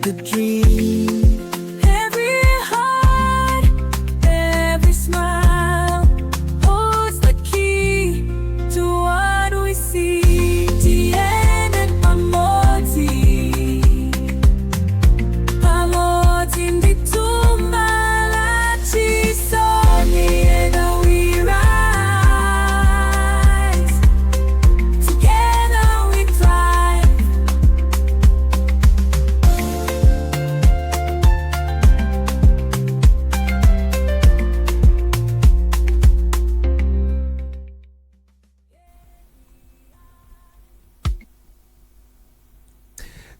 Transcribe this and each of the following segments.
the dream. Every heart, every smile holds the key to what we see. Tien and Pamoti nditumba la chisoni, and we rise. Together we thrive.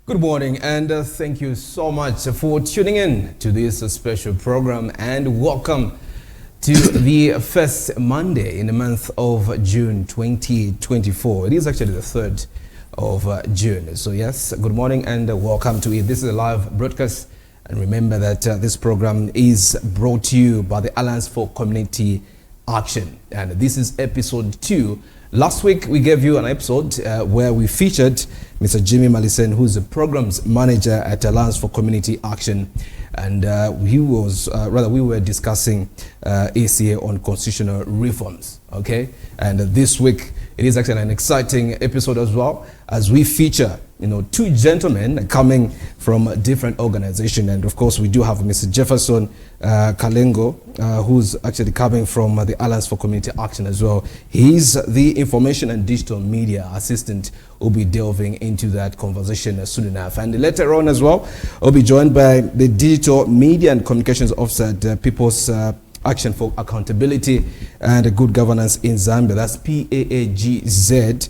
Good morning, and thank you so much for tuning in to this special program, and welcome to the first Monday in the month of June 2024. It is actually the 3rd of June. So yes, good morning and welcome to it. This is a live broadcast, and remember that this program is brought to you by the Alliance for Community Action, and this is episode 2. Last week, we gave you an episode where we featured Mr. Jimmy Malisen, who's the programs manager at Alliance for Community Action. And we were discussing ACA on constitutional reforms, okay? And this week, it is actually an exciting episode as well, as we feature, two gentlemen coming from different organizations. And of course, we do have Mr. Jephason Kalengo, who's actually coming from the Alliance for Community Action as well. He's the information and digital media assistant. We'll be delving into that conversation soon enough. And later on as well, we'll be joined by the digital media and communications officer at People's Action for Accountability and Good Governance in Zambia. That's PAAGZ.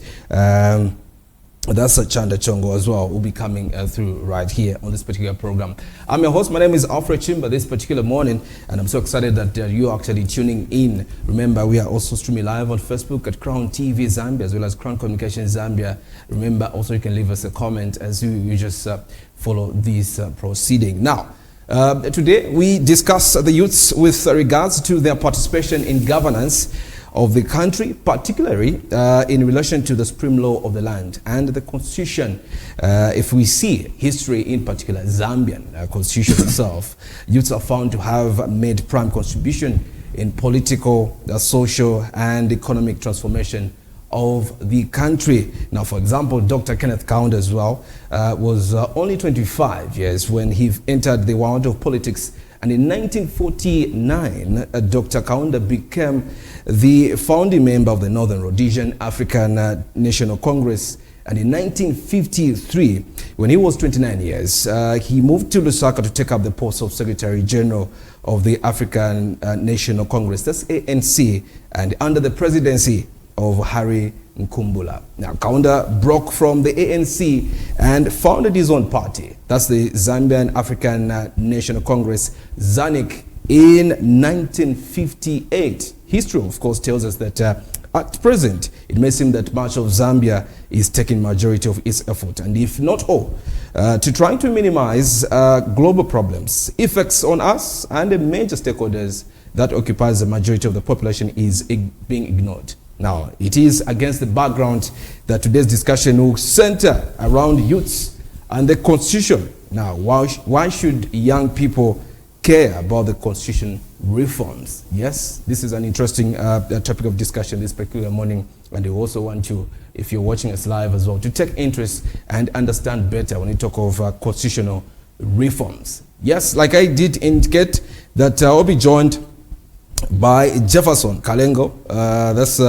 That's a Chanda Chongo as well. Will be coming through right here on this particular program. I'm your host. My name is Alfred Chimba this particular morning, and I'm so excited that you're actually tuning in. Remember, we are also streaming live on Facebook at Crown TV Zambia as well as Crown Communications Zambia. Remember, also you can leave us a comment as you just follow this proceeding. Now, today we discuss the youths with regards to their participation in governance of the country, particularly in relation to the supreme law of the land and the constitution. If we see history, in particular Zambian constitution itself, youths are found to have made prime contribution in political, social and economic transformation of the country. Now, for example, Dr. Kenneth Kaunda as well was only 25 years when he entered the world of politics. And in 1949, Dr. Kaunda became the founding member of the Northern Rhodesian African National Congress. And in 1953, when he was 29 years, he moved to Lusaka to take up the post of Secretary General of the African National Congress, that's ANC, and under the presidency of Harry Nkumbula. Now, Kaunda broke from the ANC and founded his own party. That's the Zambian African National Congress, ZANIC, in 1958. History, of course, tells us that at present, it may seem that much of Zambia is taking majority of its effort, and if not all, to trying to minimize global problems, effects on us and the major stakeholders that occupies the majority of the population is being ignored. Now, it is against the background that today's discussion will center around youths and the constitution. Now, why should young people care about the constitution reforms? Yes, this is an interesting topic of discussion this particular morning, and we also want you, if you're watching us live as well, to take interest and understand better when we talk of constitutional reforms. Yes, like I did indicate that I'll be joined by Jephason Kalengo, that's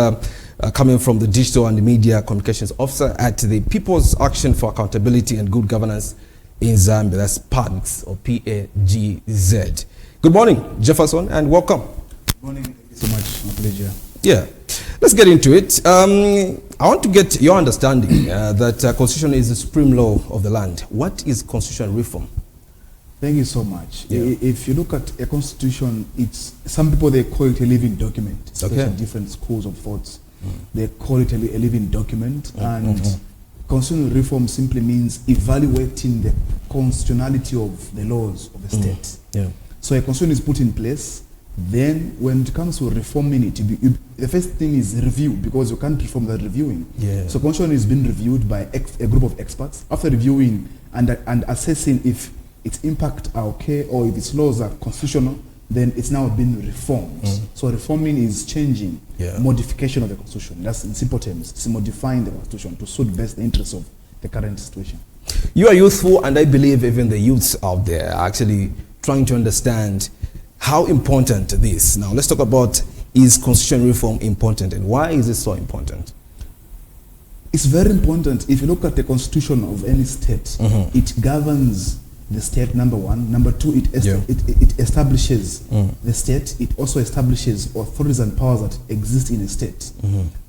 coming from the Digital and Media Communications Officer at the People's Action for Accountability and Good Governance in Zambia. That's PAAGZ, or PAAGZ. Good morning, Jephason, and welcome. Good morning. Thank you so much. My pleasure. Yeah, let's get into it. I want to get your understanding that Constitution is the supreme law of the land. What is constitutional reform? Thank you so much. Yeah. If you look at a constitution, it's some people, they call it a living document, especially different schools of thoughts. They call it a living document, and constitutional reform simply means evaluating the constitutionality of the laws of the state. Yeah. So a constitution is put in place. Then when it comes to reforming it, the first thing is review, because you can't reform without reviewing. Yeah. So constitution is being reviewed by a group of experts. After reviewing and assessing if its impact are okay, or if its laws are constitutional, then it's now been reformed. So reforming is changing, modification of the constitution. That's in simple terms, it's modifying the constitution to suit best the interests of the current situation. You are youthful, and I believe even the youths out there are actually trying to understand how important this. Now, let's talk about, is constitution reform important, and why is it so important? It's very important. If you look at the constitution of any state, it governs the state, number one. Number two, it establishes the state. It also establishes authorities and powers that exist in a state.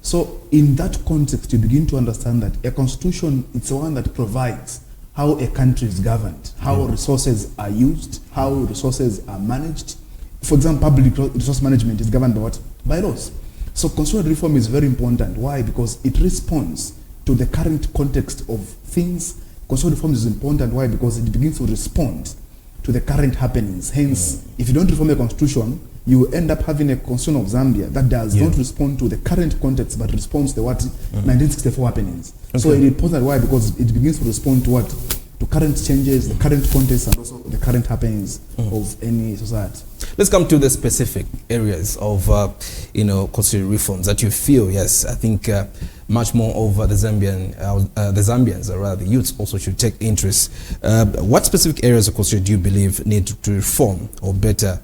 So in that context, you begin to understand that a constitution, it's the one that provides how a country is governed, how resources are used, how resources are managed. For example, public resource management is governed by what? By laws. So constitutional reform is very important. Why? Because it responds to the current context of things. Constitutional reform is important. Why? Because it begins to respond to the current happenings. Hence, if you don't reform the constitution, you end up having a constitution of Zambia that does not respond to the current context, but responds to what 1964 happenings. Okay. So it is important. Why? Because it begins to respond to what? To current changes, the current context, and also the current happenings of any society. Let's come to the specific areas of, constitutional reforms that you feel, yes, I think much more of the Zambians, or rather the youths, also should take interest. What specific areas of constitution do you believe need to reform or better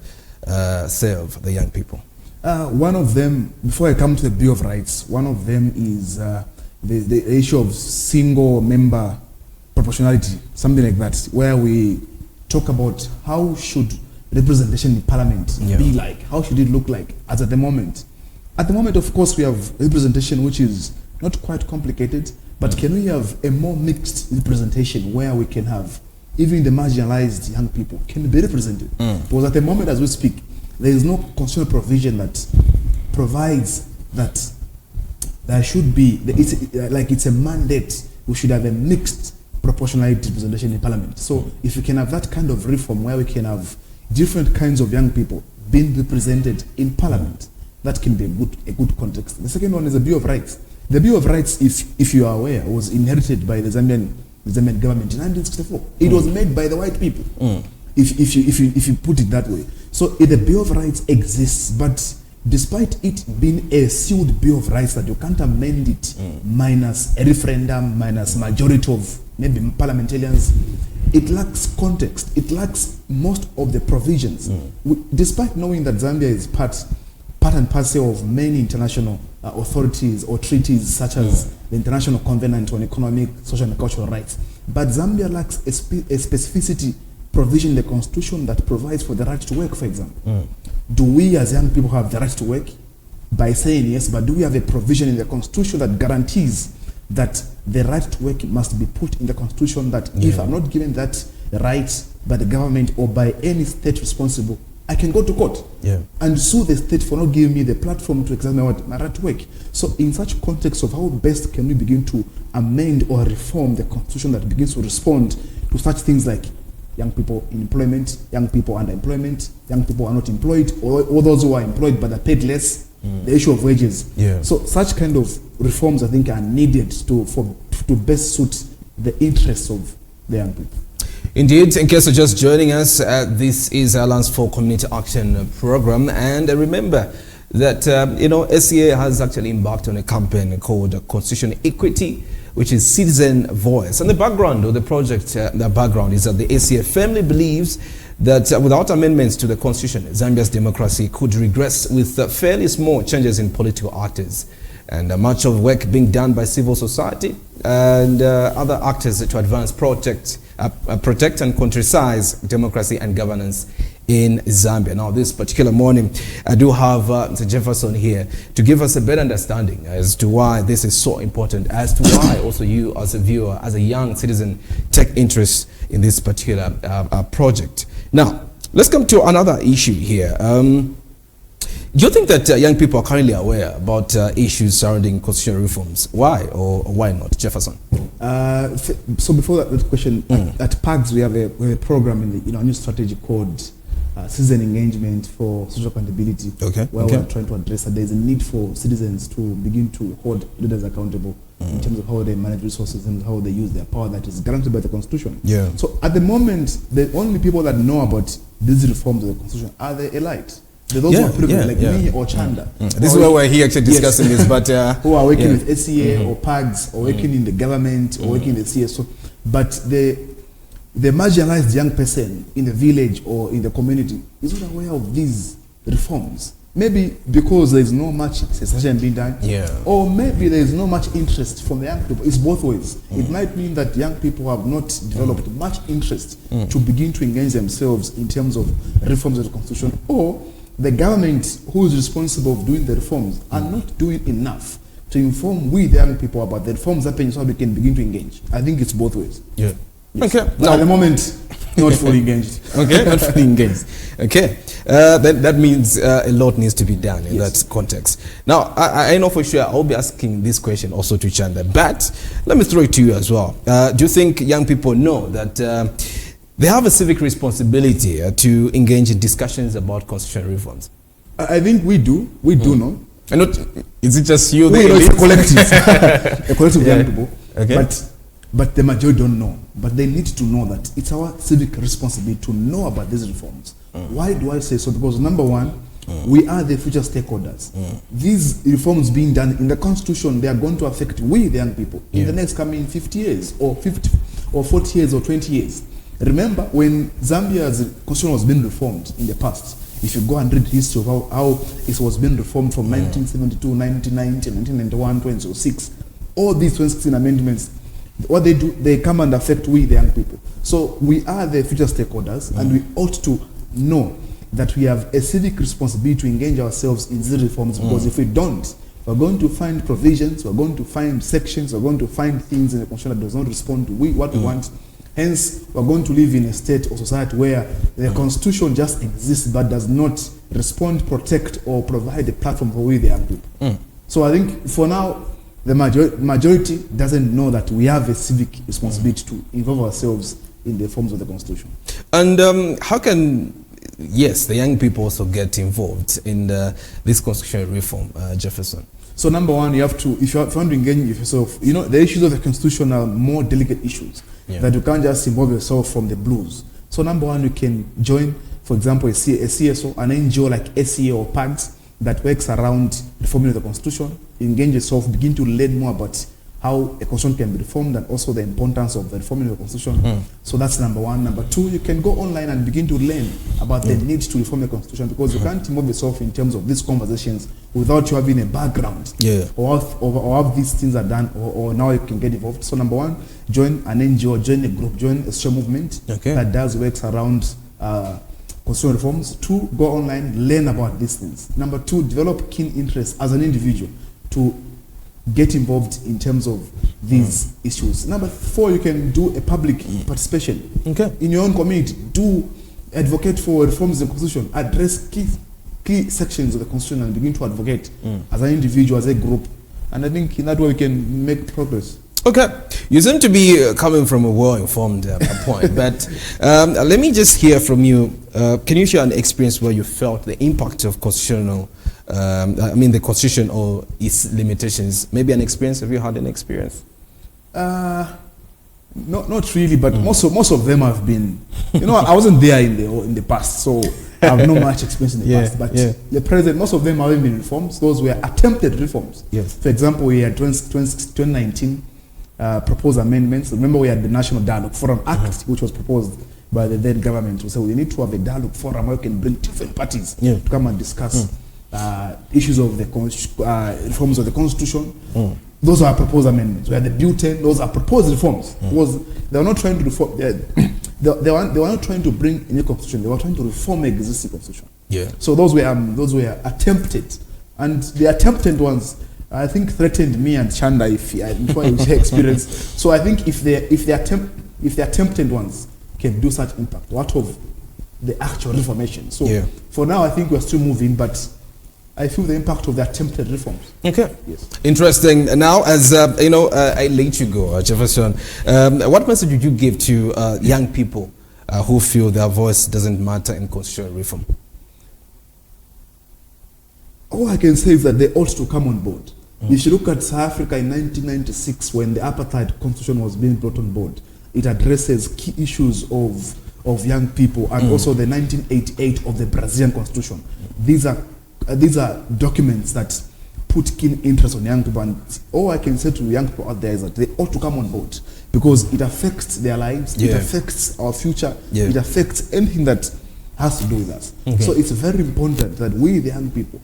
serve the young people? One of them, before I come to the Bill of Rights, one of them is the issue of single member proportionality, something like that, where we talk about how should representation in parliament be like, how should it look like as at the moment. At the moment, of course, we have representation which is not quite complicated, but can we have a more mixed representation where we can have even the marginalized young people can be represented? Because at the moment, as we speak, there is no constitutional provision that provides that there should be, it's a mandate, we should have a mixed proportionality representation in parliament. So if we can have that kind of reform where we can have different kinds of young people being represented in parliament, that can be a good context. The second one is the Bill of Rights. The Bill of Rights, if you are aware, was inherited by the Zambian government in 1964. It was made by the white people, if you put it that way. So the Bill of Rights exists, but despite it being a sealed Bill of Rights that you can't amend it minus a referendum, minus majority of maybe parliamentarians, it lacks context. It lacks most of the provisions. Despite knowing that Zambia is part and parcel of many international authorities or treaties such as the International Covenant on Economic, Social and Cultural Rights, but Zambia lacks a specificity provision in the constitution that provides for the right to work, for example. Do we as young people have the right to work? By saying yes, but do we have a provision in the constitution that guarantees that the right to work must be put in the constitution, that if I'm not given that right by the government or by any state responsible, I can go to court and sue the state for not giving me the platform to examine my right to work. So in such context of how best can we begin to amend or reform the constitution that begins to respond to such things like young people in employment, young people underemployment, young people are not employed, or those who are employed but are paid less, the issue of wages. So such kind of reforms, I think, are needed to best suit the interests of the young people. Indeed, in case you're just joining us, this is Alliance for Community Action Program, and remember that SCA has actually embarked on a campaign called Constitution Equity, which is citizen voice. And the background of the project, the background is that the SCA firmly believes that without amendments to the constitution, Zambia's democracy could regress with fairly small changes in political actors, and much of work being done by civil society and other actors to advance, protect and countryside democracy and governance in Zambia. Now, this particular morning, I do have Mr. Jephason here to give us a better understanding as to why this is so important, as to why also you as a viewer, as a young citizen, take interest in this particular project. Now, let's come to another issue here. Do you think that young people are currently aware about issues surrounding constitutional reforms? Why or why not, Jephason? So before that question, at PAAGZ we have a program in the new strategy called Citizen Engagement for Social Accountability, where we're trying to address that there's a need for citizens to begin to hold leaders accountable in terms of how they manage resources and how they use their power that is granted by the Constitution. Yeah. So at the moment, the only people that know about these reforms of the Constitution are the elite. Those who are privileged, like me or Chanda. This is why we're here actually discussing this, but who are working with SCA or PAAGZ or working in the government or working in the CSO. But the marginalized young person in the village or in the community is not aware of these reforms. Maybe because there is no much session being done, or maybe there is no much interest from the young people. It's both ways. It might mean that young people have not developed much interest to begin to engage themselves in terms of reforms of the Constitution, or the government who is responsible for doing the reforms are not doing enough to inform we the young people about the reforms happening so we can begin to engage. I think it's both ways. Yeah. Yes. Okay. Now, at the moment, not fully engaged. Okay, not fully engaged. Okay. That means a lot needs to be done in that context. Now, I know for sure I'll be asking this question also to Chanda, but let me throw it to you as well. Do you think young people know that they have a civic responsibility to engage in discussions about constitutional reforms? I think we do. We do know. And not, is it just you? It's a collective. A collective of young people. Okay. But the majority don't know. But they need to know that it's our civic responsibility to know about these reforms. Why do I say so? Because number one, we are the future stakeholders. These reforms being done in the Constitution, they are going to affect we, the young people, in the next coming 50 years, or 50, or 40 years, or 20 years. Remember, when Zambia's Constitution was being reformed in the past, if you go and read history of how it was being reformed from 1972, 1990, 1991, 2006, all these 2016 amendments, what they do, they come and affect we, the young people. So we are the future stakeholders, and we ought to know that we have a civic responsibility to engage ourselves in these reforms, because if we don't, we're going to find provisions, we're going to find sections, we're going to find things in the Constitution that does not respond to what we want. Hence, we're going to live in a state or society where the Constitution just exists but does not respond, protect, or provide a platform for we, the young people. So I think for now, the majority doesn't know that we have a civic responsibility to involve ourselves in the forms of the Constitution. And how can, the young people also get involved in this constitutional reform, Jephason? So number one, you have to, if you want to engage yourself, the issues of the Constitution are more delicate issues that you can't just involve yourself from the blues. So number one, you can join, for example, a CSO, an NGO like SCA or PAAGZ that works around reforming the Constitution. Engage yourself, begin to learn more about how a constitution can be reformed, and also the importance of the reforming of the Constitution. So that's number one. Number two, you can go online and begin to learn about the need to reform the Constitution, because you can't involve yourself in terms of these conversations without you having a background or how these things are done, or now you can get involved. So number one, join an NGO, join a group, join a social movement that does works around constitutional reforms. Two, go online, learn about these things. Number two, develop keen interest as an individual to get involved in terms of these issues. Number four, you can do a public participation in your own community. Do advocate for reforms in the Constitution. Address key sections of the Constitution and begin to advocate as an individual, as a group. And I think in that way we can make progress. Okay, you seem to be coming from a well-informed point, but let me just hear from you. Can you share an experience where you felt the impact of constitutional, the Constitution or its limitations? Maybe an experience. Have you had an experience? Not really, but most of them have been. I wasn't there in the past, so I have no much experience in the past. But the present, most of them haven't been reforms. Those were attempted reforms. Yes. For example, we had 2019 proposed amendments. Remember, we had the National Dialogue Forum Act, which was proposed by the then government. So we need to have a dialogue forum where we can bring different parties to come and discuss issues of the reforms of the Constitution. Those are proposed amendments. We had the Butane. Those are proposed reforms. They were not trying to reform. They were not trying to bring a new constitution. They were trying to reform the existing constitution. So those were attempted, and the attempted ones, I think, threatened me and Chanda if I share experience. So I think if the attempted ones can do such impact, what of the actual reformation? So for now, I think we're still moving, but I feel the impact of the attempted reforms. Okay. Yes. Interesting. Now, as I let you go, Jephason, what message would you give to young people who feel their voice doesn't matter in constitutional reform? All I can say is that they ought to come on board. If you look at South Africa in 1996, when the apartheid constitution was being brought on board, it addresses key issues of young people, and also the 1988 of the Brazilian constitution. These are documents that put keen interest on young people, and all I can say to young people out there is that they ought to come on board, because it affects their lives, it affects our future, it affects anything that has to do with us. So it's very important that we, the young people,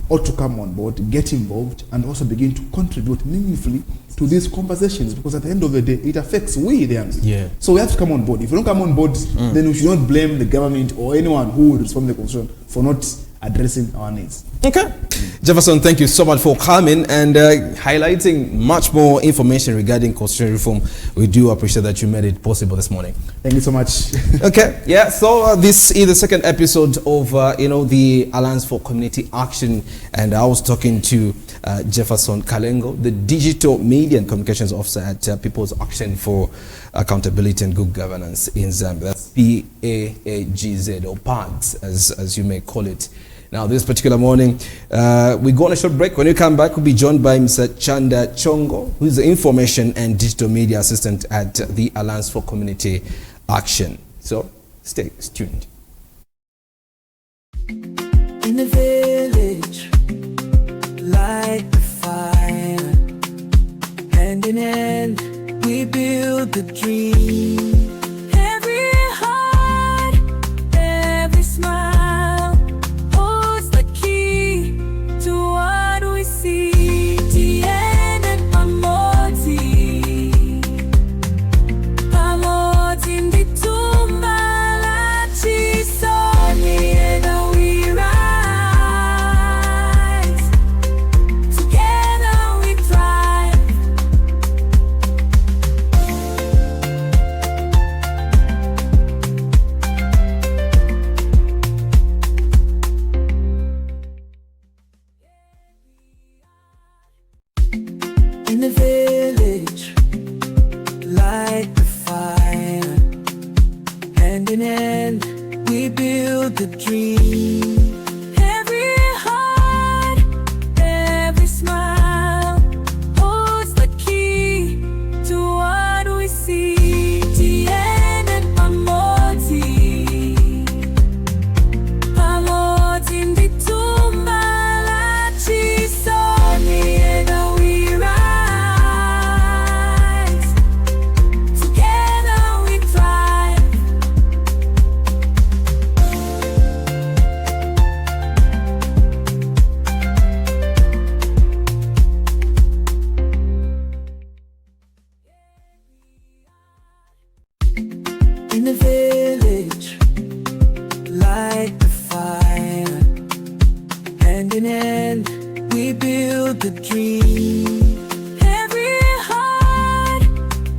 ought to come on board, get involved, and also begin to contribute meaningfully to these conversations, because at the end of the day, it affects we, the young people. So we have to come on board. If we don't come on board, then we should not blame the government or anyone who would respond to the constitution for not addressing our needs. Okay. Jephason, thank you so much for coming and highlighting much more information regarding constitutional reform. We do appreciate that you made it possible this morning. Thank you so much. Okay. Yeah. So this is the second episode of the Alliance for Community Action, and I was talking to Jephason Kalengo, the Digital Media and Communications Officer at People's Action for Accountability and Good Governance in Zambia. That's PAAGZ, or PAAGZ, as you may call it. Now, this particular morning, we go on a short break. When we come back, we'll be joined by Mr. Chanda Chongo, who is the Information and Digital Media Assistant at the Alliance for Community Action. So, stay tuned. In the village, light the fire. Hand in hand, we build the dream. Every heart, every smile holds the key to what we see. Tien and Pamoti, Pamoti nditumba la chisoni, and we rise. Together we thrive. In the village, light the fire. Hand in hand, we build the dream. Every heart, every smile holds the key to what we see. Tien and Pamoti, Pamoti nditumba la chisoni, and we rise. Together we thrive. In the village, light the fire. Hand in hand, we build the dream. Every heart,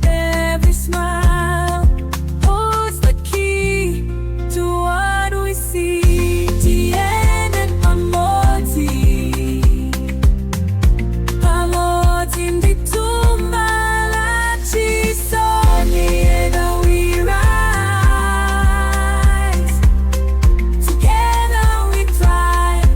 every smile holds the key to what we see. Tien and Pamoti, Pamoti nditumba la chisoni, and we rise. Together we thrive.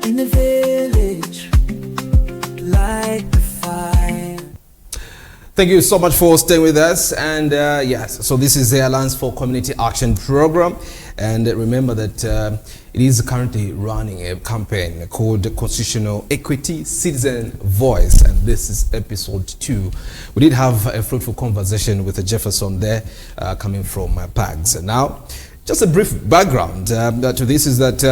In the village, light the fire. Thank you so much for staying with us. And yes, so this is the Alliance for Community Action Program. And remember that it is currently running a campaign called Constitutional Equity Citizen Voice. And this is episode 2. We did have a fruitful conversation with Jephason there coming from PAAGZ. Now, just a brief background to this is that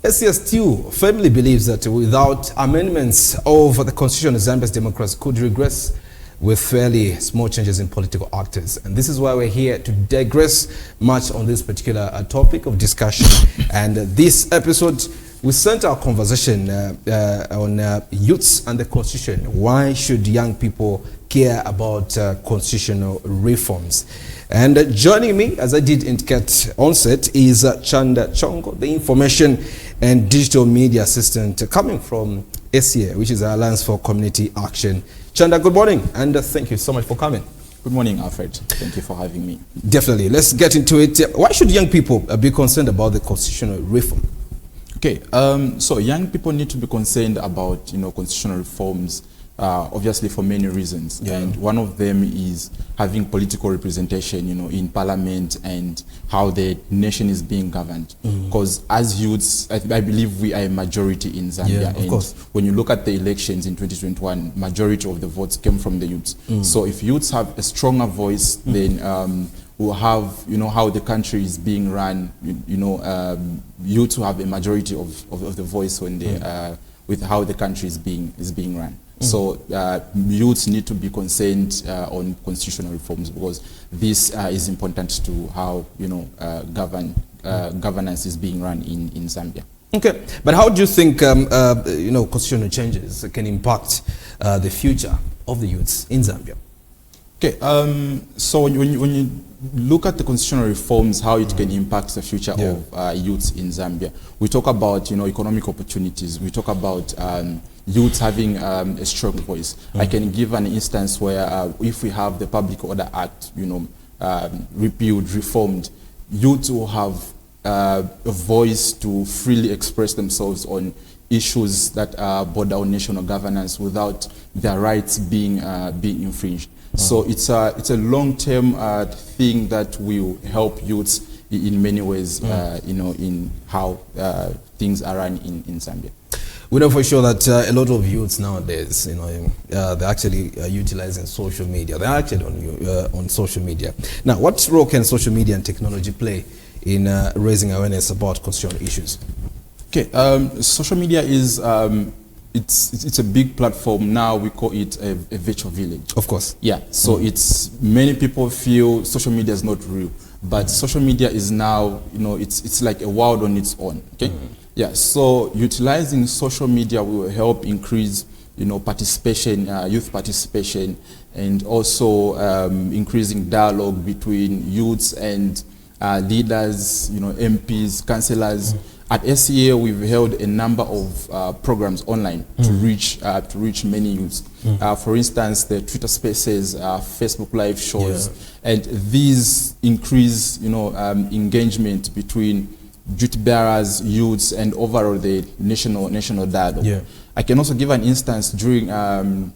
SCS still firmly believes that without amendments of the Constitution, Zambia's democracy could regress with fairly small changes in political actors. And this is why we're here to digress much on this particular topic of discussion. And this episode, we center our conversation on youths and the Constitution. Why should young people care about constitutional reforms? And joining me, as I did indicate onset, is Chanda Chongo, the Information and digital media assistant coming from SCA, which is the Alliance for Community Action. Chanda, good morning, and thank you so much for coming. Good morning, Alfred. Thank you for having me. Definitely. Let's get into it. Why should young people be concerned about the constitutional reform? Okay, so young people need to be concerned about, constitutional reforms, obviously for many reasons. Yeah. And one of them is having political representation, in parliament and how the nation is being governed. Because as youths, I believe we are a majority in Zambia. Yeah, of course. When you look at the elections in 2021, majority of the votes came from the youths. So if youths have a stronger voice, then we'll have, how the country is being run, youth to have a majority of the voice when they, with how the country is being run. So youths need to be concerned on constitutional reforms, because this is important to how, governance is being run in Zambia. Okay, but how do you think, constitutional changes can impact the future of the youths in Zambia? Okay, so when you look at the constitutional reforms, how it can impact the future of youths in Zambia, we talk about, economic opportunities. We talk about youths having a strong voice. I can give an instance where if we have the Public Order Act, repealed, reformed, youths will have a voice to freely express themselves on issues that border on national governance without their rights being infringed. So it's a long-term thing that will help youths in many ways, in how things are run in Zambia. We know for sure that a lot of youths nowadays, they're actually utilizing social media. They're actually on social media. Now, what role can social media and technology play in raising awareness about constitutional issues? Okay, social media is it's a big platform now. We call it a virtual village. Of course. Yeah. So it's many people feel social media is not real, but social media is now it's like a world on its own. Okay. Yeah. So utilizing social media will help increase participation, youth participation, and also increasing dialogue between youths and leaders, MPs, councillors. At SCA, we've held a number of programs online to reach many youths. For instance, the Twitter Spaces, Facebook Live shows, and these increase, engagement between duty bearers, youths, and overall the national dialogue. Yeah. I can also give an instance during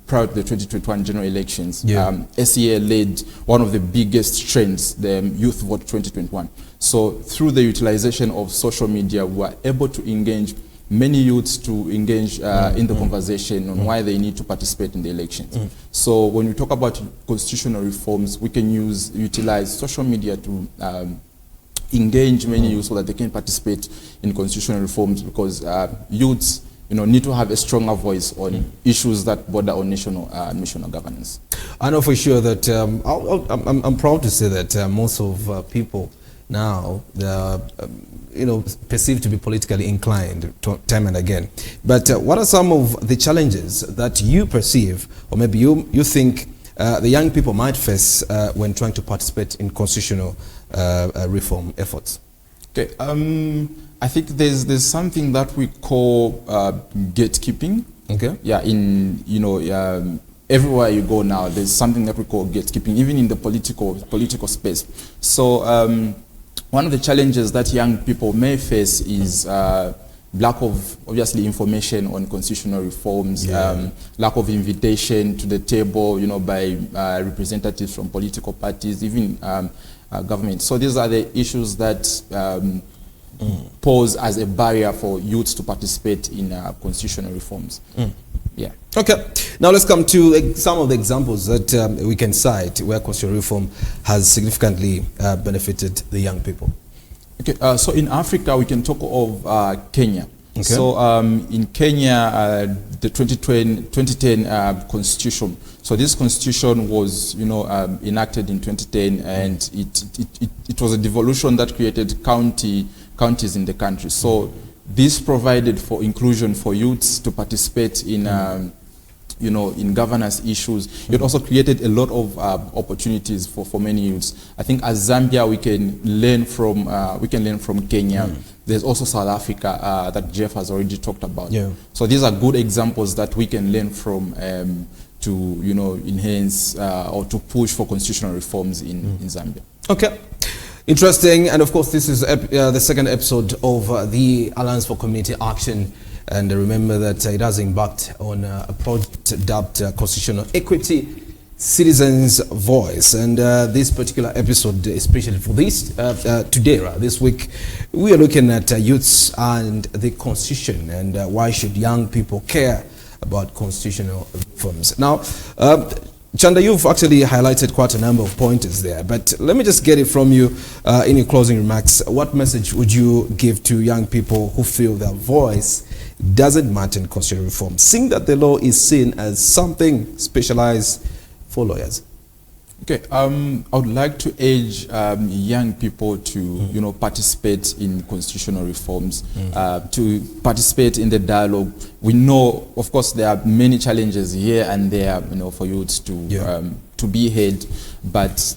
prior to the 2021 general elections. SCA led one of the biggest trends, the Youth Vote 2021. So through the utilization of social media, we were able to engage many youths to engage in the conversation on why they need to participate in the elections. So when we talk about constitutional reforms, we can utilize social media to engage many youths so that they can participate in constitutional reforms, because youths need to have a stronger voice on issues that border on national governance. I know for sure that I'm proud to say that most of people now, they're perceived to be politically inclined time and again. But what are some of the challenges that you perceive, or maybe you think the young people might face when trying to participate in constitutional reform efforts? Okay, I think there's something that we call gatekeeping. Okay. Yeah, everywhere you go now, there's something that we call gatekeeping, even in the political space. So one of the challenges that young people may face is lack of, obviously, information on constitutional reforms, lack of invitation to the table, by representatives from political parties, even government. So these are the issues that pose as a barrier for youths to participate in constitutional reforms. Yeah. Okay. Now let's come to some of the examples that we can cite where constitutional reform has significantly benefited the young people. Okay. So in Africa, we can talk of Kenya. Okay. So in Kenya, the 2010 constitution. So this constitution was, enacted in 2010, and it was a devolution that created counties in the country. So this provided for inclusion for youths to participate in, in governance issues. It also created a lot of opportunities for many youths. I think as Zambia, we can learn from Kenya There's also South Africa that Jeff has already talked about. Yeah. So these are good examples that we can learn from to enhance or to push for constitutional reforms in Zambia. Okay. Interesting. And of course, this is the second episode of the Alliance for Community Action. And remember that it has embarked on a project dubbed Constitutional Equity, Citizens' Voice. And this particular episode, especially for this, this week, we are looking at youths and the Constitution, and why should young people care about constitutional reforms. Now, Chanda, you've actually highlighted quite a number of pointers there, but let me just get it from you in your closing remarks. What message would you give to young people who feel their voice doesn't matter in constitutional reform, seeing that the law is seen as something specialized for lawyers? Okay, I would like to urge young people to, participate in constitutional reforms, to participate in the dialogue. We know, of course, there are many challenges here and there, for youths to be heard, but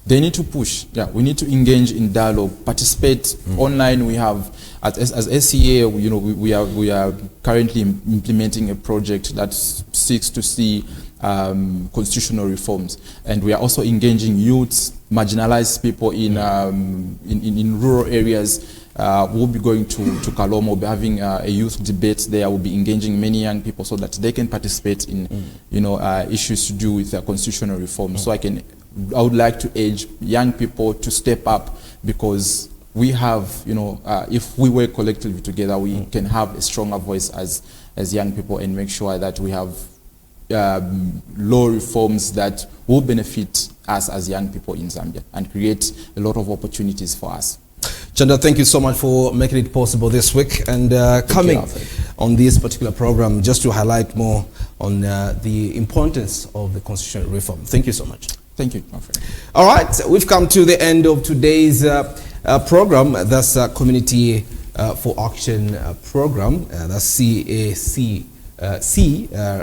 they need to push. Yeah, we need to engage in dialogue, participate online. We have, as SCA, we are currently implementing a project that seeks to see constitutional reforms, and we are also engaging youths, marginalized people in rural areas. We'll be going to Kaloma, we'll be having a youth debate there. We'll be engaging many young people so that they can participate in issues to do with constitutional reform. So I would like to urge young people to step up, because we have, if we work collectively together, we can have a stronger voice as young people, and make sure that we have law reforms that will benefit us as young people in Zambia and create a lot of opportunities for us. Chanda, thank you so much for making it possible this week and coming on this particular program just to highlight more on the importance of the constitutional reform. Thank you so much. Thank you, my friend. All right, we've come to the end of today's program. That's Community for Action program. That's CAC.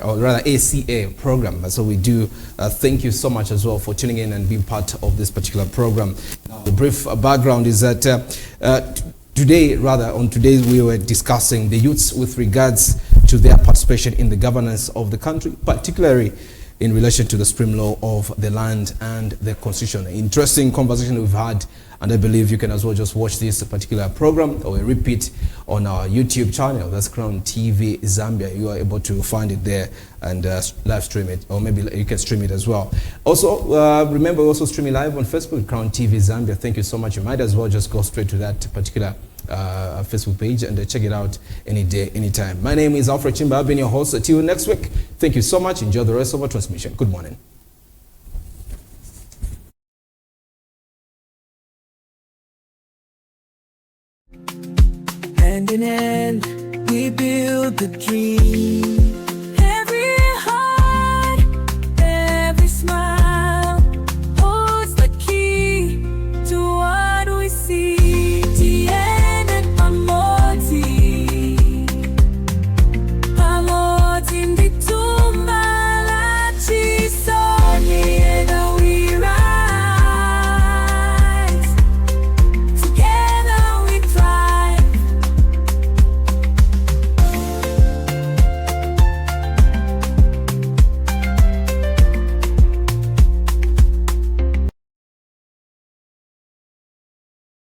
Or rather ACA program. So we do thank you so much as well for tuning in and being part of this particular program. Now, the brief background is that on today we were discussing the youths with regards to their participation in the governance of the country, particularly in relation to the supreme law of the land and the constitution. Interesting conversation we've had, and I believe you can as well just watch this particular program or a repeat on our YouTube channel. That's Crown TV Zambia. You are able to find it there and live stream it, or maybe you can stream it as well. Also, remember, we also streaming live on Facebook, Crown TV Zambia. Thank you so much. You might as well just go straight to that particular Facebook page and check it out any day, anytime. My name is Alfred Chimba. I've been your host. Until next week, thank you so much. Enjoy the rest of our transmission. Good morning. Hand in hand, we build the dream.